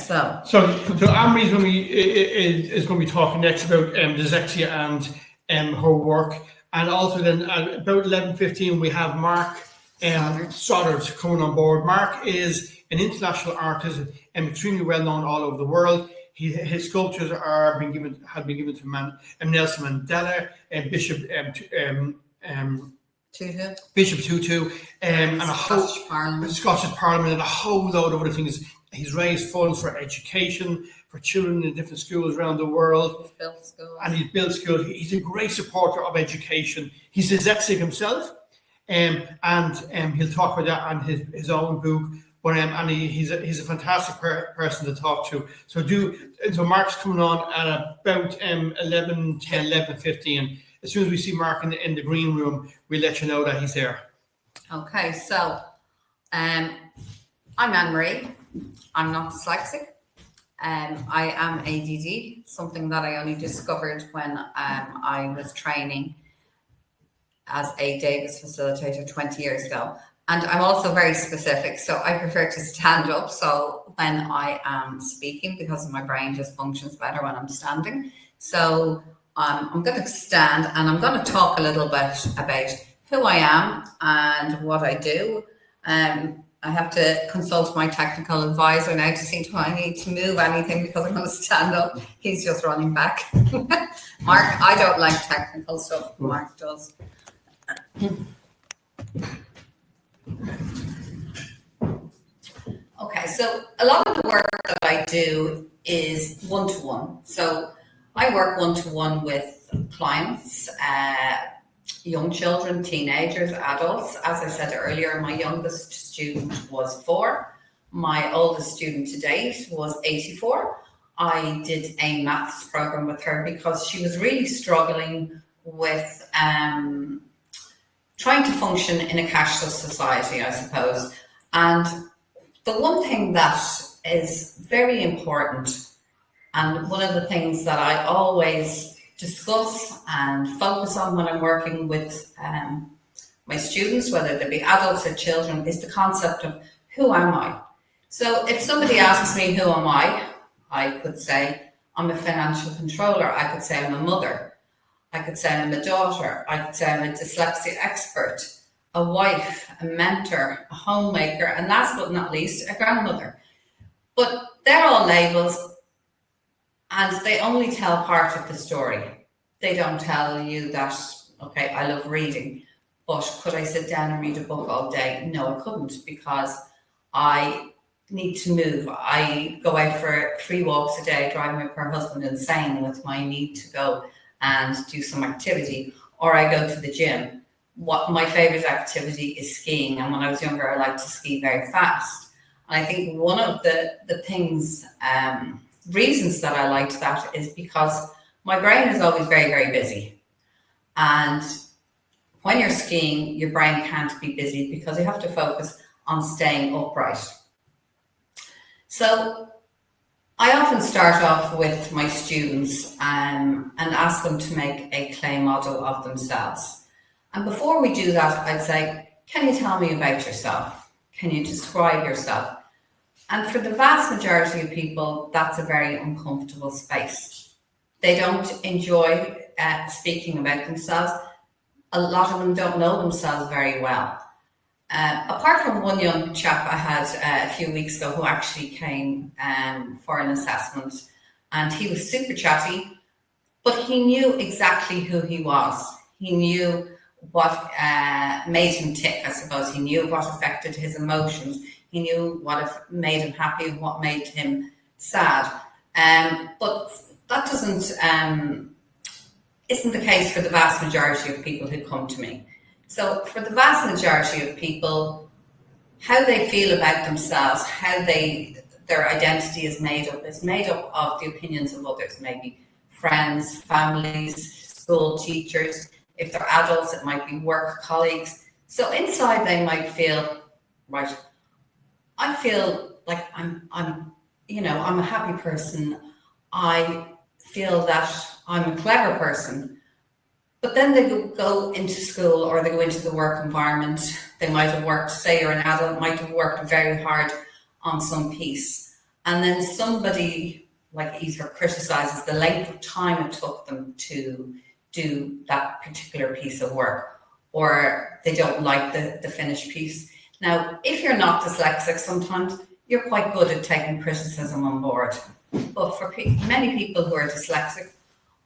So Anne-Marie's is going to be talking next about dyslexia and her work. And also then at about 11:15, we have Mark Stoddard coming on board. Mark is an international artist and extremely well known all over the world. His sculptures have been given to Nelson Mandela and Bishop Tutu, and Scottish Parliament, and a whole load of other things. He's raised funds for education for children in different schools around the world. He's built schools. He's a great supporter of education. He's dyslexic himself, and he'll talk about that on his own book. But he's a fantastic person to talk to. So Mark's coming on at about 11:10, 11:15. As soon as we see Mark in the green room, we'll let you know that he's there. Okay, so I'm Anne-Marie. I'm not dyslexic. I am ADD, something that I only discovered when I was training as a Davis facilitator 20 years ago. And I'm also very specific, so I prefer to stand up. So when I am speaking, because my brain just functions better when I'm standing. So I'm going to stand and I'm going to talk a little bit about who I am and what I do. I have to consult my technical advisor now to see if I need to move anything because I'm going to stand up. He's just running back. Mark, I don't like technical stuff. Mark does. Okay, so a lot of the work that I do is one-to-one. So I work one-to-one with clients, young children, teenagers, adults. As I said earlier, my youngest student was 4. My oldest student to date was 84. I did a maths program with her because she was really struggling with trying to function in a cashless society, I suppose. And the one thing that is very important, and one of the things that I always discuss and focus on when I'm working with my students, whether they be adults or children, is the concept of who am I? So if somebody asks me who am I could say I'm a financial controller. I could say I'm a mother. I could say I'm a daughter. I could say I'm a dyslexia expert, a wife, a mentor, a homemaker, and last but not least, a grandmother. But they're all labels, and they only tell part of the story. They don't tell you that, okay, I love reading, but could I sit down and read a book all day? No, I couldn't, because I need to move. I go out for 3 walks a day, driving my poor husband insane with my need to go and do some activity, or I go to the gym. What my favorite activity is skiing, and when I was younger, I liked to ski very fast. And I think one of the things, reasons that I liked that is because my brain is always very, very busy. And when you're skiing, your brain can't be busy because you have to focus on staying upright. So I often start off with my students and ask them to make a clay model of themselves. And before we do that, I'd say, can you tell me about yourself? Can you describe yourself? And for the vast majority of people, that's a very uncomfortable space. They don't enjoy speaking about themselves. A lot of them don't know themselves very well. Apart from one young chap I had a few weeks ago who actually came for an assessment, and he was super chatty, but he knew exactly who he was. He knew what made him tick, I suppose. He knew what affected his emotions. He knew what made him happy and what made him sad. But that isn't the case for the vast majority of people who come to me. So for the vast majority of people, how they feel about themselves, how their identity is made up of the opinions of others, maybe friends, families, school teachers. If they're adults, it might be work colleagues. So inside they might feel, right, I feel like I'm a happy person. I feel that I'm a clever person. But then they go into school or they go into the work environment. They might have worked, say you're an adult, might have worked very hard on some piece. and then somebody like either criticizes the length of time it took them to do that particular piece of work, or they don't like the finished piece. Now, if you're not dyslexic, sometimes you're quite good at taking criticism on board. But for many people who are dyslexic,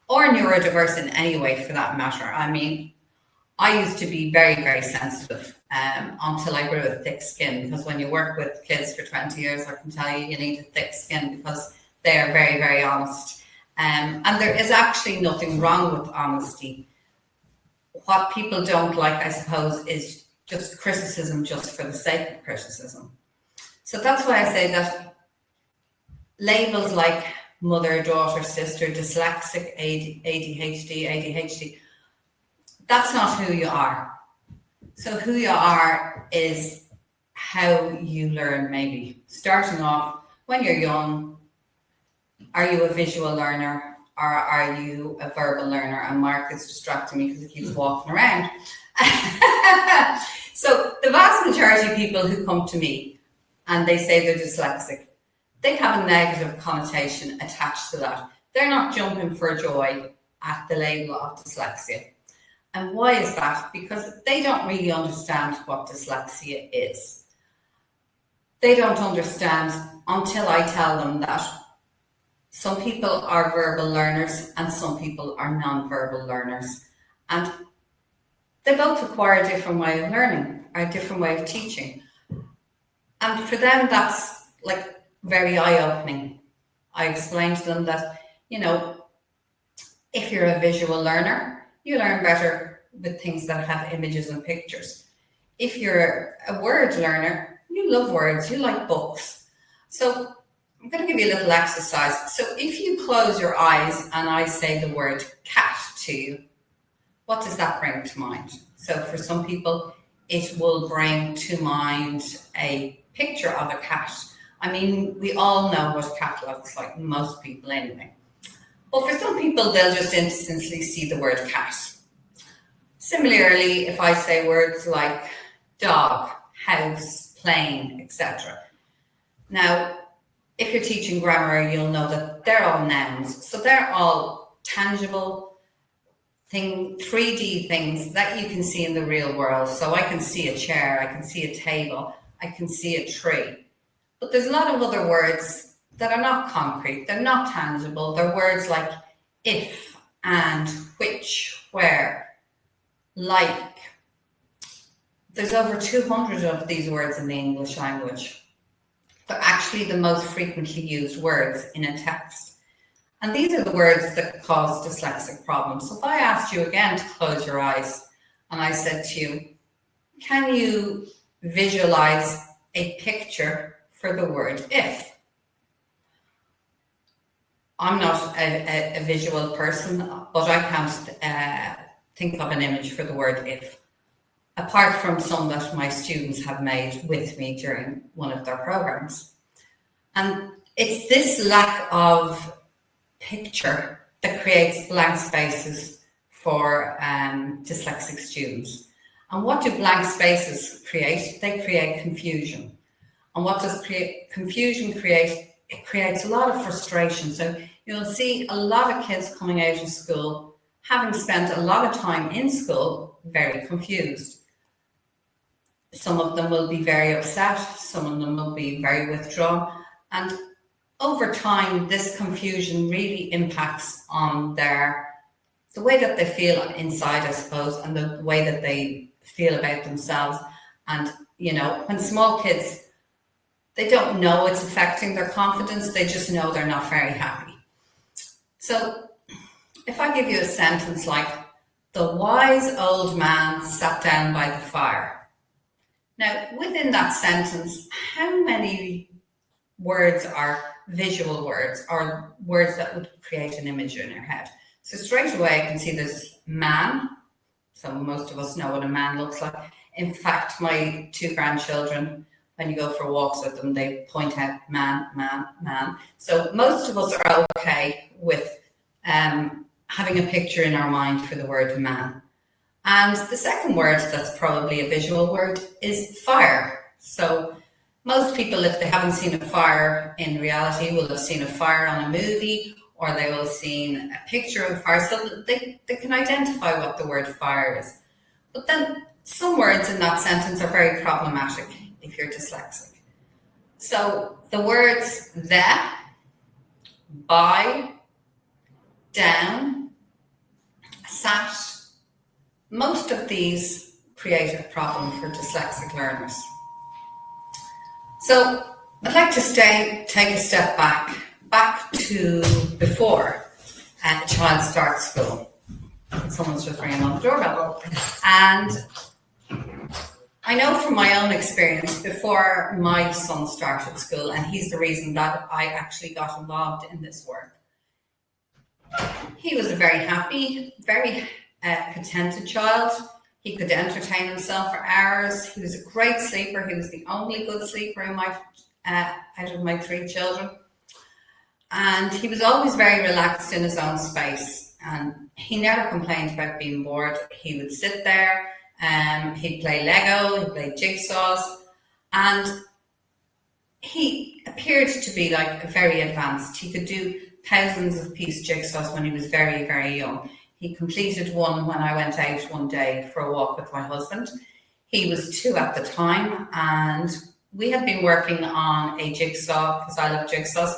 or neurodiverse in any way for that matter, I mean, I used to be very, very sensitive until I grew a thick skin, because when you work with kids for 20 years, I can tell you, you need a thick skin because they are very, very honest. And there is actually nothing wrong with honesty. What people don't like, I suppose, is just criticism just for the sake of criticism. So that's why I say that labels like mother, daughter, sister, dyslexic, ADHD, that's not who you are. So who you are is how you learn, maybe. Starting off, when you're young, are you a visual learner or are you a verbal learner? And Mark is distracting me because he keeps walking around. So the vast majority of people who come to me and they say they're dyslexic, they have a negative connotation attached to that. They're not jumping for joy at the label of dyslexia. And why is that? Because they don't really understand what dyslexia is. They don't understand until I tell them that some people are verbal learners and some people are non-verbal learners. And they both require a different way of learning, or a different way of teaching. And for them, that's like very eye-opening. I explain to them that, you know, if you're a visual learner, you learn better with things that have images and pictures. If you're a word learner, you love words, you like books. So I'm going to give you a little exercise. So if you close your eyes and I say the word cat to you, what does that bring to mind? So for some people, it will bring to mind a picture of a cat. I mean, we all know what a cat looks like, most people anyway. But for some people, they'll just instantly see the word cat. Similarly, if I say words like dog, house, plane, etc. Now, if you're teaching grammar, you'll know that they're all nouns. So they're all tangible, 3D things that you can see in the real world. So I can see a chair, I can see a table, I can see a tree. But there's a lot of other words that are not concrete, they're not tangible. They're words like if, and, which, where, like. There's over 200 of these words in the English language. They're actually the most frequently used words in a text. And these are the words that cause dyslexic problems. So if I asked you again to close your eyes and I said to you, can you visualize a picture for the word if? I'm not a visual person, but I can't think of an image for the word if, apart from some that my students have made with me during one of their programs. And it's this lack of picture that creates blank spaces for dyslexic students. And what do blank spaces create? They create confusion. And what does confusion create? It creates a lot of frustration. So you'll see a lot of kids coming out of school, having spent a lot of time in school, very confused. Some of them will be very upset, some of them will be very withdrawn. And over time, this confusion really impacts on the way that they feel inside, I suppose, and the way that they feel about themselves. And, you know, when small kids, they don't know it's affecting their confidence, they just know they're not very happy. So if I give you a sentence like, the wise old man sat down by the fire. Now, within that sentence, how many words are visual words, or words that would create an image in your head? So straight away I can see there's man. So most of us know what a man looks like. In fact, my 2 grandchildren, when you go for walks with them, they point out man, man, man. So most of us are okay with having a picture in our mind for the word man. And the second word that's probably a visual word is fire. So Most people, if they haven't seen a fire in reality, will have seen a fire on a movie, or they will have seen a picture of fire, so they can identify what the word fire is. But then some words in that sentence are very problematic if you're dyslexic. So the words the, by, down, sat, most of these create a problem for dyslexic learners. So I'd like to take a step back to before a child starts school. Someone's just ringing on the doorbell. And I know from my own experience, before my son started school, and he's the reason that I actually got involved in this work, he was a very happy, very contented child. He could entertain himself for hours. He was a great sleeper. He was the only good sleeper in my out of my 3 children. And he was always very relaxed in his own space. And he never complained about being bored. He would sit there, he'd play Lego, he'd play jigsaws. And he appeared to be like very advanced. He could do thousands of piece jigsaws when he was very, very young. He completed one when I went out one day for a walk with my husband. He was 2 at the time, and we had been working on a jigsaw, because I love jigsaws,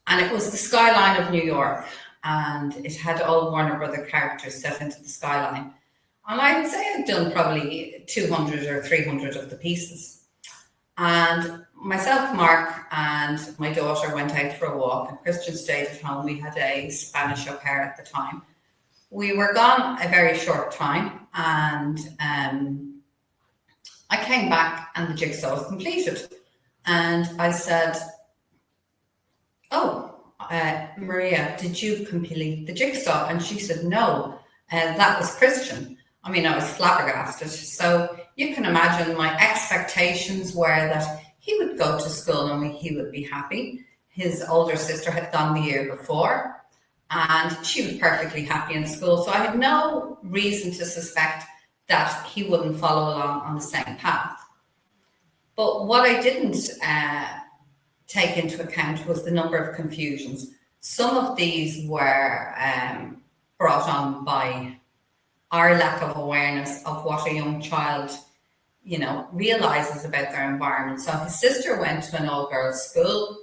and it was the skyline of New York, and it had all Warner Brother characters set into the skyline. And I'd say I'd done probably 200 or 300 of the pieces. And myself, Mark, and my daughter went out for a walk, and Christian stayed at home. We had a Spanish au pair at the time. We were gone a very short time, and I came back and the jigsaw was completed. And I said, "Oh, Maria, did you complete the jigsaw?" And she said, "No, that was Christian." I mean, I was flabbergasted. So you can imagine my expectations were that he would go to school and he would be happy. His older sister had gone the year before, and she was perfectly happy in school. So I had no reason to suspect that he wouldn't follow along on the same path. But what I didn't take into account was the number of confusions. Some of these were brought on by our lack of awareness of what a young child, realizes about their environment. So his sister went to an all-girls school.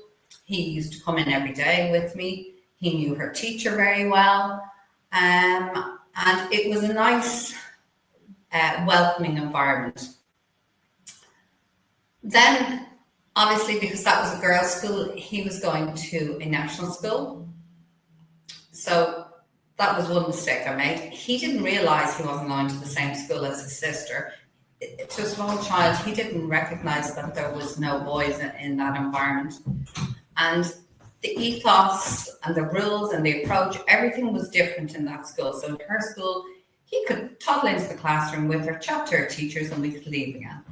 He used to come in every day with me. He knew her teacher very well. And it was a nice, welcoming environment. Then, obviously, because that was a girls' school, he was going to a national school. So that was one mistake I made. He didn't realize he wasn't going to the same school as his sister. To a small child, he didn't recognize that there was no boys in that environment. And the ethos and the rules and the approach, everything was different in that school. So in her school, he could toddle into the classroom with her, chat to her teachers, and we could leave again.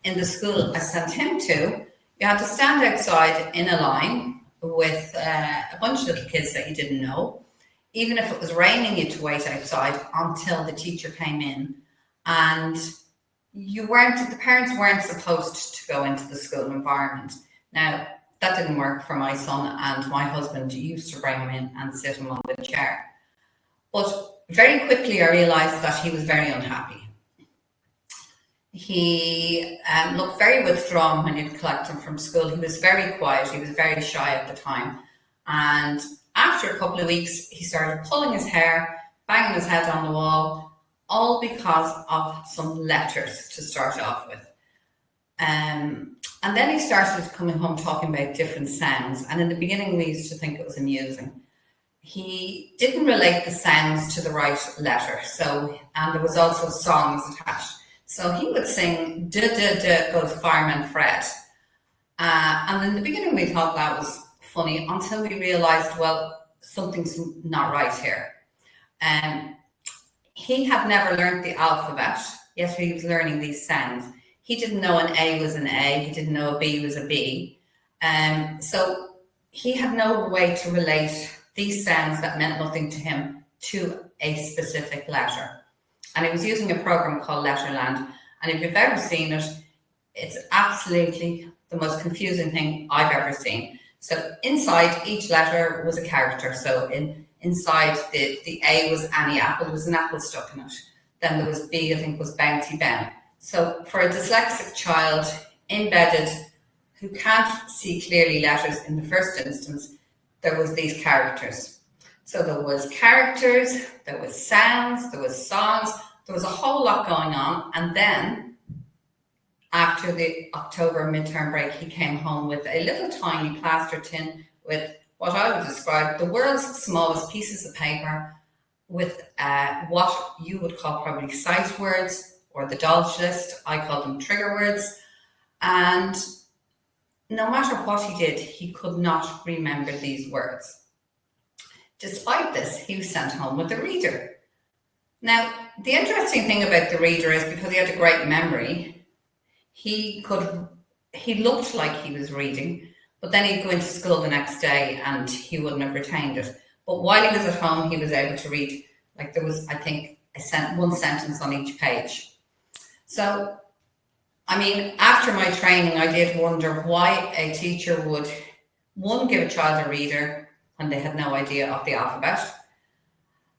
In the school I sent him to, you had to stand outside in a line with a bunch of little kids that you didn't know. Even if it was raining, you had to wait outside until the teacher came in. And the parents weren't supposed to go into the school environment. Now, that didn't work for my son, and my husband used to bring him in and sit him on the chair. But very quickly I realized that he was very unhappy. He looked very withdrawn when you'd collect him from school. He was very quiet. He was very shy at the time. And after a couple of weeks, he started pulling his hair, banging his head on the wall, all because of some letters to start off with. And then he started coming home talking about different sounds. And in the beginning, we used to think it was amusing. He didn't relate the sounds to the right letter. And there was also songs attached. So he would sing, "Da da da goes Fireman Fred." And in the beginning, we thought that was funny until we realized, well, something's not right here. He had never learned the alphabet, yet he was learning these sounds. He didn't know an A was an A. He didn't know a B was a B. So he had no way to relate these sounds that meant nothing to him to a specific letter. And he was using a program called Letterland. And if you've ever seen it, it's absolutely the most confusing thing I've ever seen. So inside each letter was a character. So inside the A was Annie Apple, there was an apple stuck in it. Then there was B, I think was Bouncy Ben. So for a dyslexic child embedded who can't see clearly letters in the first instance, there was these characters. So there was characters, there was sounds, there was songs, there was a whole lot going on. And then after the October midterm break, he came home with a little tiny plaster tin with what I would describe the world's smallest pieces of paper with what you would call probably sight words or the dodge list. I call them trigger words. And no matter what he did, he could not remember these words. Despite this, he was sent home with a reader. Now, the interesting thing about the reader is because he had a great memory, he looked like he was reading, but then he'd go into school the next day and he wouldn't have retained it. But while he was at home, he was able to read, like there was, I think, one sentence on each page. So, I mean, after my training, I did wonder why a teacher would, one, give a child a reader when they had no idea of the alphabet.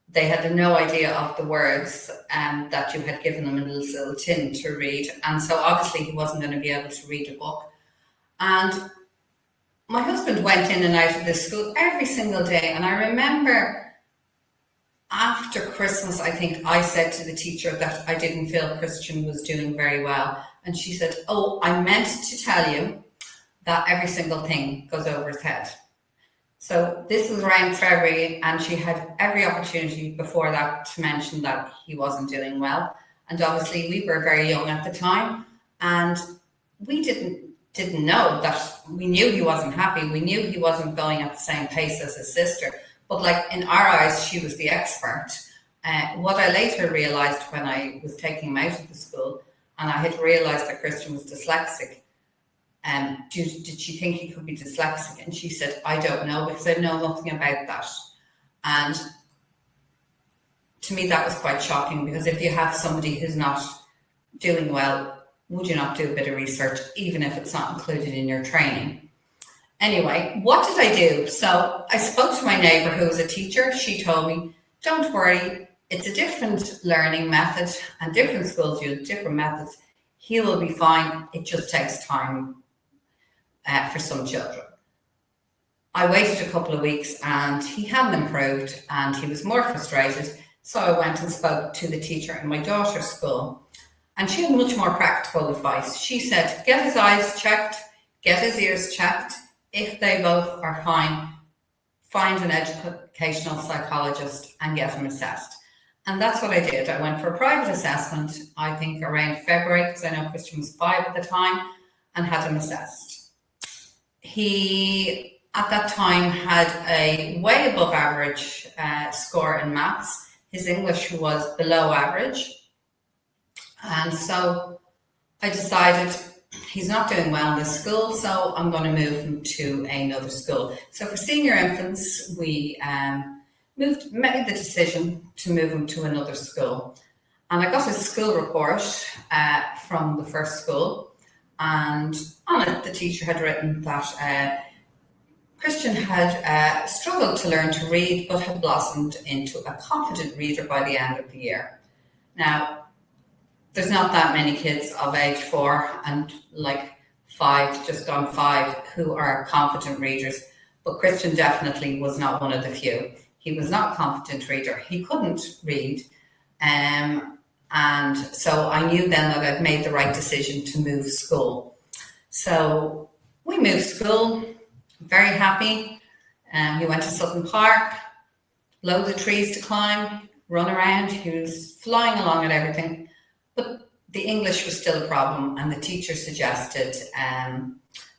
They had no idea of the words that you had given them in this little tin to read. And so obviously he wasn't going to be able to read a book. And my husband went in and out of this school every single day. And I remember after Christmas, I think I said to the teacher that I didn't feel Christian was doing very well. And she said, "Oh, I meant to tell you that every single thing goes over his head." So this was around February, and she had every opportunity before that to mention that he wasn't doing well. And obviously we were very young at the time, and we didn't know that. We knew he wasn't happy. We knew he wasn't going at the same pace as his sister. But like in our eyes, she was the expert. What I later realized when I was taking him out of the school, and I had realized that Christian was dyslexic, did she think he could be dyslexic? And she said, "I don't know, because I know nothing about that." And to me, that was quite shocking, because if you have somebody who's not doing well, would you not do a bit of research, even if it's not included in your training? Anyway, what did I do? So I spoke to my neighbour who was a teacher. She told me, "Don't worry, it's a different learning method and different schools use different methods. He will be fine. It just takes time for some children." I waited a couple of weeks and he hadn't improved and he was more frustrated. So I went and spoke to the teacher in my daughter's school, and she had much more practical advice. She said, "Get his eyes checked, get his ears checked. If they both are fine, find an educational psychologist and get him assessed." And that's what I did. I went for a private assessment, I think around February, because I know Christian was 5 at the time, and had him assessed. He, at that time, had a way above average score in maths. His English was below average. And so I decided he's not doing well in this school, so I'm going to move him to another school. So for senior infants, we made the decision to move him to another school. And I got his school report from the first school, and on it the teacher had written that Christian had struggled to learn to read, but had blossomed into a confident reader by the end of the year. Now, there's not that many kids of age 4 and like 5, just gone 5, who are confident readers, but Christian definitely was not one of the few. He was not a confident reader. He couldn't read. And so I knew then that I'd made the right decision to move school. So we moved school, very happy. He went to Sutton Park, loads of trees to climb, run around. He was flying along at everything. But the English was still a problem, and the teacher suggested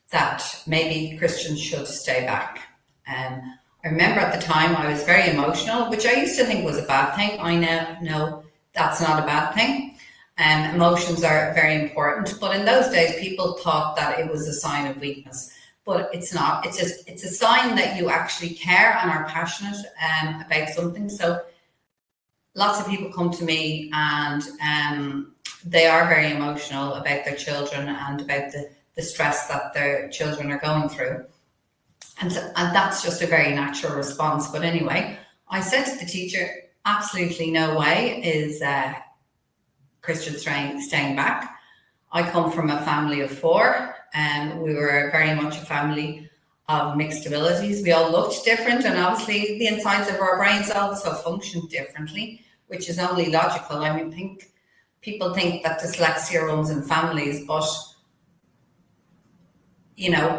that maybe Christian should stay back. I remember at the time I was very emotional, which I used to think was a bad thing. I now know that's not a bad thing. Emotions are very important, but in those days people thought that it was a sign of weakness. But it's not. It's a sign that you actually care and are passionate about something. So lots of people come to me and they are very emotional about their children and about the stress that their children are going through. And that's just a very natural response. But anyway, I said to the teacher, absolutely no way is Christian staying back. I come from a family of 4, and we were very much a family of mixed abilities. We all looked different, and obviously the insides of our brains also functioned differently, which is only logical. I mean, people think that dyslexia runs in families, but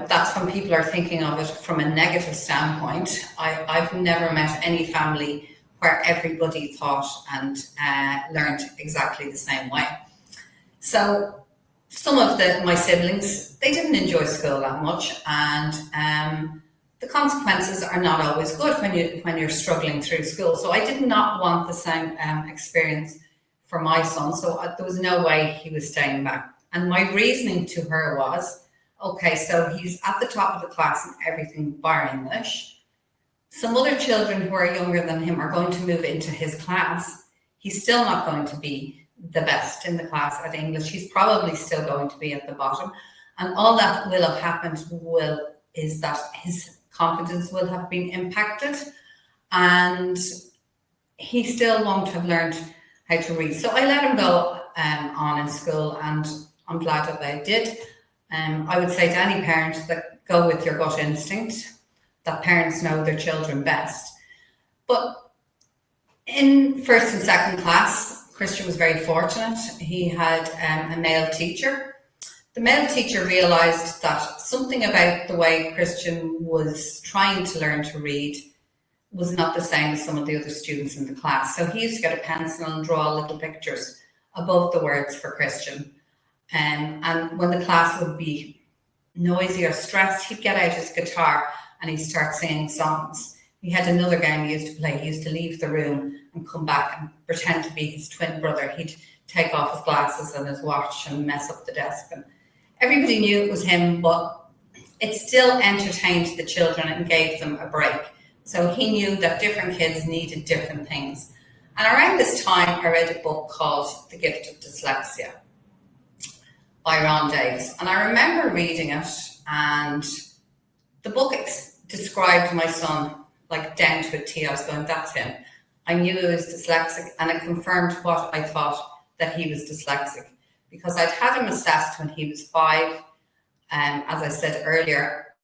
that's when people are thinking of it from a negative standpoint. I've never met any family where everybody thought and learned exactly the same way. So some of my siblings, they didn't enjoy school that much, and the consequences are not always good when you're struggling through school. So I did not want the same experience for my son. So there was no way he was staying back. And my reasoning to her was, okay, so he's at the top of the class in everything bar English. Some other children who are younger than him are going to move into his class. He's still not going to be the best in the class at English. He's probably still going to be at the bottom. And all that will have happened is that his confidence will have been impacted, and he still won't have learned how to read. So I let him go on in school, and I'm glad that I did. I would say to any parent that go with your gut instinct, that parents know their children best. But in first and second class, Christian was very fortunate. He had a male teacher. The male teacher realised that something about the way Christian was trying to learn to read was not the same as some of the other students in the class. So he used to get a pencil and draw little pictures above the words for Christian. And when the class would be noisy or stressed, he'd get out his guitar and he'd start singing songs. He had another game he used to play. He used to leave the room and come back and pretend to be his twin brother. He'd take off his glasses and his watch and mess up the desk. And everybody knew it was him, but it still entertained the children and gave them a break. So he knew that different kids needed different things. And around this time, I read a book called The Gift of Dyslexia by Ron Davis. And I remember reading it, and the book described my son like down to a T. I was going, that's him. I knew he was dyslexic, and it confirmed what I thought, that he was dyslexic, because I'd had him assessed when he was 5, as I said earlier.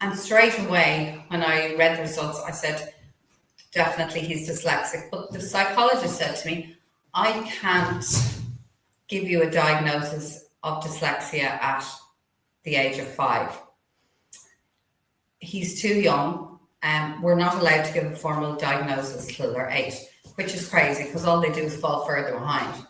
And straight away, when I read the results, I said, definitely he's dyslexic. But the psychologist said to me, I can't give you a diagnosis of dyslexia at the age of 5. He's too young. We're not allowed to give a formal diagnosis till they're 8, which is crazy because all they do is fall further behind.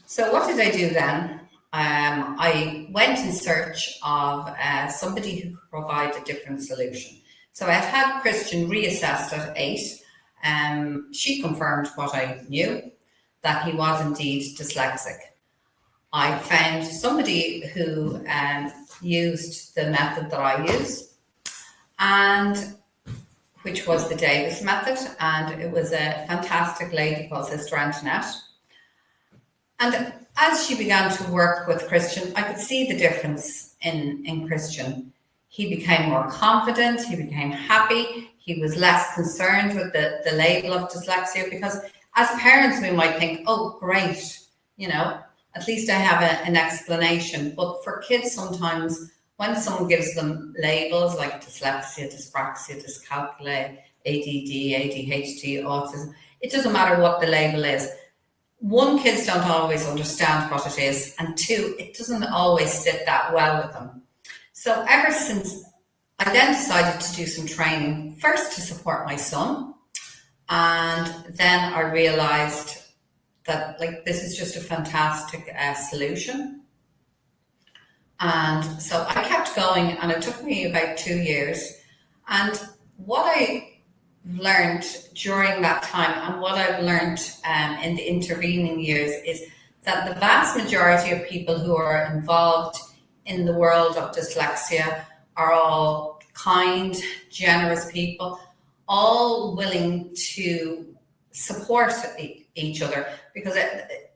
So what did I do then? I went in search of somebody who could provide a different solution. So I had Christian reassessed at 8. She confirmed what I knew, that he was indeed dyslexic. I found somebody who used the method that I use, and which was the Davis method, and it was a fantastic lady called Sister Antoinette. And as she began to work with Christian, I could see the difference in Christian. He became more confident, he became happy, he was less concerned with the label of dyslexia, because as parents we might think, oh great, at least I have an explanation. But for kids, sometimes when someone gives them labels like dyslexia, dyspraxia, dyscalculia, ADD, ADHD, autism, it doesn't matter what the label is. 1, kids don't always understand what it is, and 2, it doesn't always sit that well with them. So ever since, I then decided to do some training, first to support my son, and then I realized that this is just a fantastic solution. And so I kept going, and it took me about 2 years. And what I learned during that time, and what I've learned in the intervening years, is that the vast majority of people who are involved in the world of dyslexia are all kind, generous people, all willing to support each other, because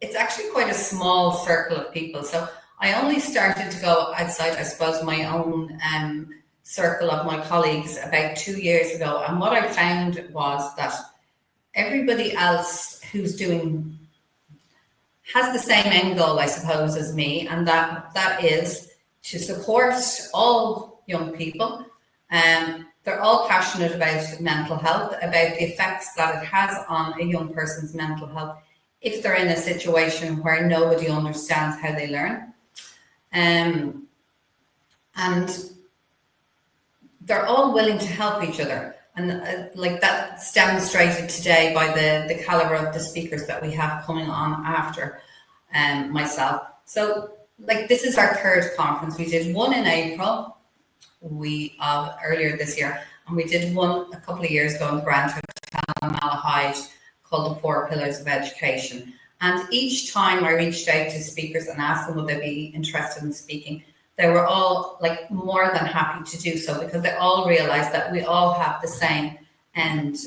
it's actually quite a small circle of people. So I only started to go outside, I suppose, my own circle of my colleagues about 2 years ago. And what I found was that everybody else who's has the same end goal, I suppose, as me, and that is to support all young people. They're all passionate about mental health, about the effects that it has on a young person's mental health if they're in a situation where nobody understands how they learn. And they're all willing to help each other. And like that's demonstrated today by the caliber of the speakers that we have coming on after myself. So like this is our third conference. We did one in April earlier this year, and we did one a couple of years ago in the Grand Hotel in Malahide called the 4 Pillars of Education. And each time I reached out to speakers and asked them would they be interested in speaking, they were all like more than happy to do so, because they all realized that we all have the same end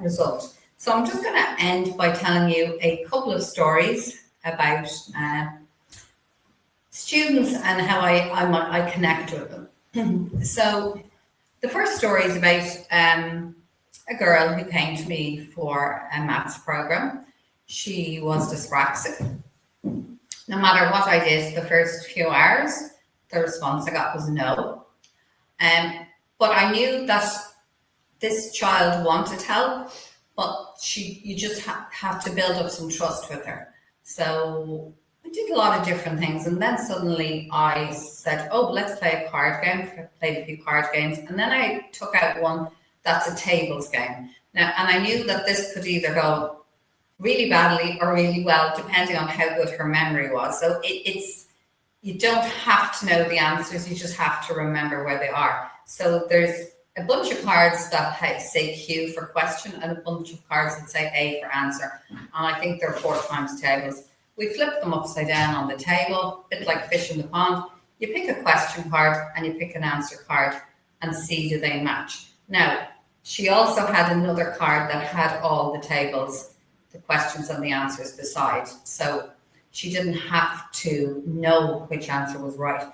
result. So I'm just going to end by telling you a couple of stories about students and how I connect with them. So the first story is about a girl who came to me for a maths program. She was dyslexic. No matter what I did the first few hours, the response I got was no. But I knew that this child wanted help, but you just have to build up some trust with her. So we did a lot of different things, and then suddenly I said, oh, let's play a card game. Played a few card games, and then I took out one that's a tables game. Now, and I knew that this could either go really badly or really well, depending on how good her memory was. So you don't have to know the answers, you just have to remember where they are. So there's a bunch of cards that say Q for question and a bunch of cards that say A for answer. And I think they're 4 times tables. We flip them upside down on the table, a bit like fish in the pond. You pick a question card and you pick an answer card and see do they match. Now, she also had another card that had all the tables, the questions and the answers beside. So she didn't have to know which answer was right.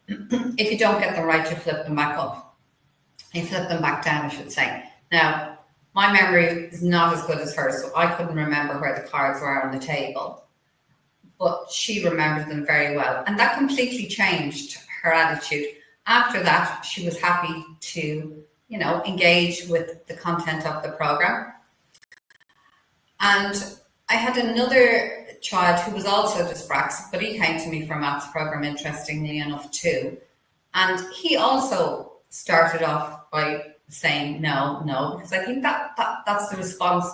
If you don't get them right, you flip them back up. You flip them back down, I should say. Now, my memory is not as good as hers, so I couldn't remember where the cards were on the table. But she remembered them very well. And that completely changed her attitude. After that, she was happy to, engage with the content of the program. And I had another child who was also dyspraxic, but he came to me for a maths program, interestingly enough, too. And he also started off by saying no, because I think that's the response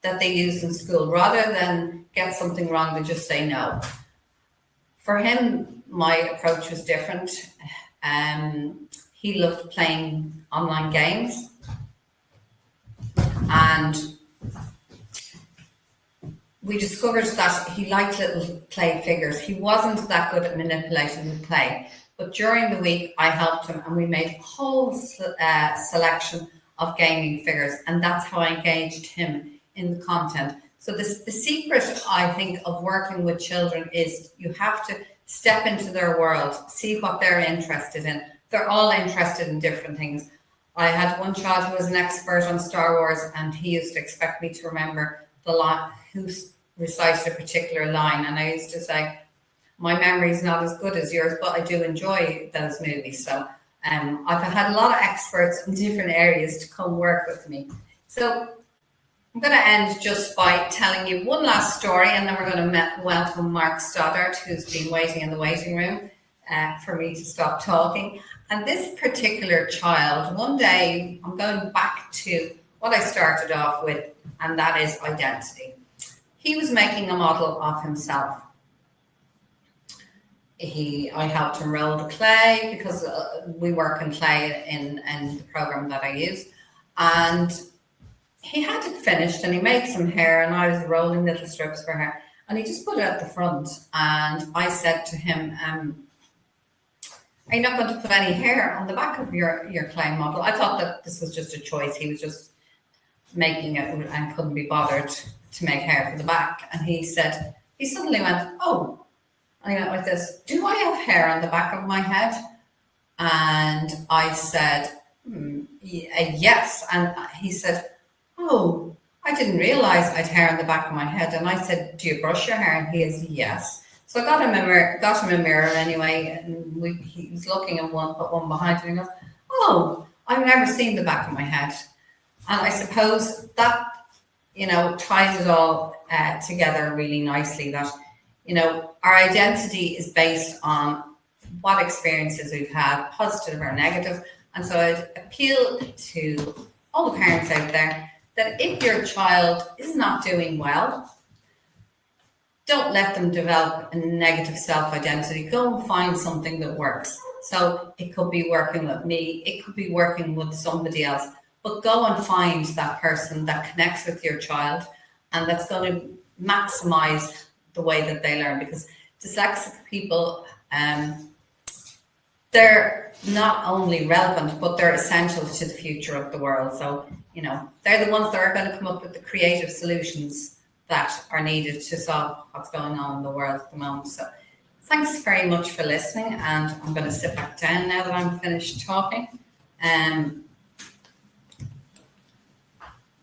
that they use in school. Rather than get something wrong, they just say no. For him, my approach was different. He loved playing online games, and we discovered that he liked little play figures. He wasn't that good at manipulating the play, but during the week I helped him and we made a whole selection of gaming figures, and that's how I engaged him in the content. So the secret, I think, of working with children is you have to step into their world, see what they're interested in. They're all interested in different things. I had one child who was an expert on Star Wars, and he used to expect me to remember the line, who recited a particular line. And I used to say, my memory is not as good as yours, but I do enjoy those movies. So I've had a lot of experts in different areas to come work with me. So I'm going to end just by telling you one last story, and then we're going to welcome Mark Stoddart, who's been waiting in the waiting room for me to stop talking. And this particular child, one day, I'm going back to what I started off with, and that is identity. He was making a model of himself. I helped him roll the clay, because we work in clay in the program that I use. And he had it finished, and he made some hair, and I was rolling little strips for her. And he just put it at the front. And I said to him, are you not going to put any hair on the back of your clay model? I thought that this was just a choice. He was just making it and couldn't be bothered to make hair for the back. And he said, he suddenly went, oh, and he went like this, do I have hair on the back of my head? And I said, yes. And he said, oh, I didn't realize I'd hair on the back of my head. And I said, do you brush your hair? And he is, yes. So I got him a mirror anyway, and he was looking at one, put one behind him, and he goes, oh, I've never seen the back of my head. And I suppose that, ties it all together really nicely, that, our identity is based on what experiences we've had, positive or negative. And so I'd appeal to all the parents out there that if your child is not doing well, don't let them develop a negative self-identity. Go and find something that works. So it could be working with me, it could be working with somebody else, but go and find that person that connects with your child and that's going to maximize the way that they learn. Because dyslexic people, they're not only relevant, but they're essential to the future of the world. So, they're the ones that are going to come up with the creative solutions that are needed to solve what's going on in the world at the moment. So thanks very much for listening, and I'm going to sit back down now that I'm finished talking.